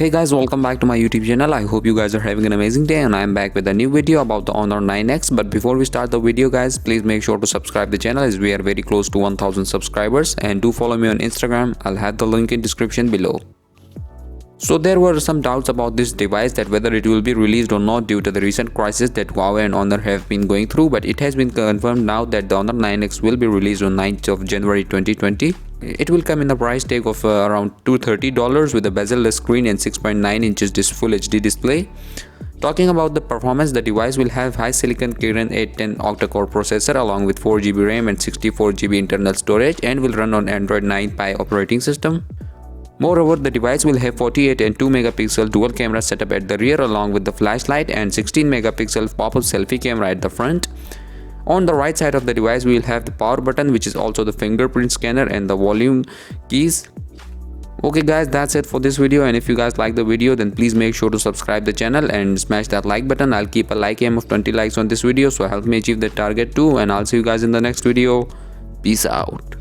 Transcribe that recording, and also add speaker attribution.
Speaker 1: Hey guys, welcome back to my YouTube channel. I hope you guys are having an amazing day and I am back with a new video about the Honor 9X. But before we start the video guys, please make sure to subscribe the channel as we are very close to 1000 subscribers, and do follow me on Instagram. I'll have the link in description below. So there were some doubts about this device, that whether it will be released or not due to the recent crisis that Huawei and Honor have been going through, but it has been confirmed now that the Honor 9X will be released on 9th of January 2020. It will come in a price tag of around $230 with a bezel-less screen and 6.9 inches full HD display. Talking about the performance, the device will have high silicon Kirin 810 octa-core processor along with 4GB RAM and 64GB internal storage, and will run on Android 9 Pie operating system. Moreover, the device will have 48 and 2 megapixel dual camera setup at the rear along with the flashlight, and 16 megapixel pop-up selfie camera at the front. On the right side of the device, we will have the power button, which is also the fingerprint scanner, and the volume keys. Okay guys, that's it for this video, and if you guys like the video, then please make sure to subscribe the channel and smash that like button. I'll keep a like aim of 20 likes on this video, so help me achieve the target too, and I'll see you guys in the next video. Peace out.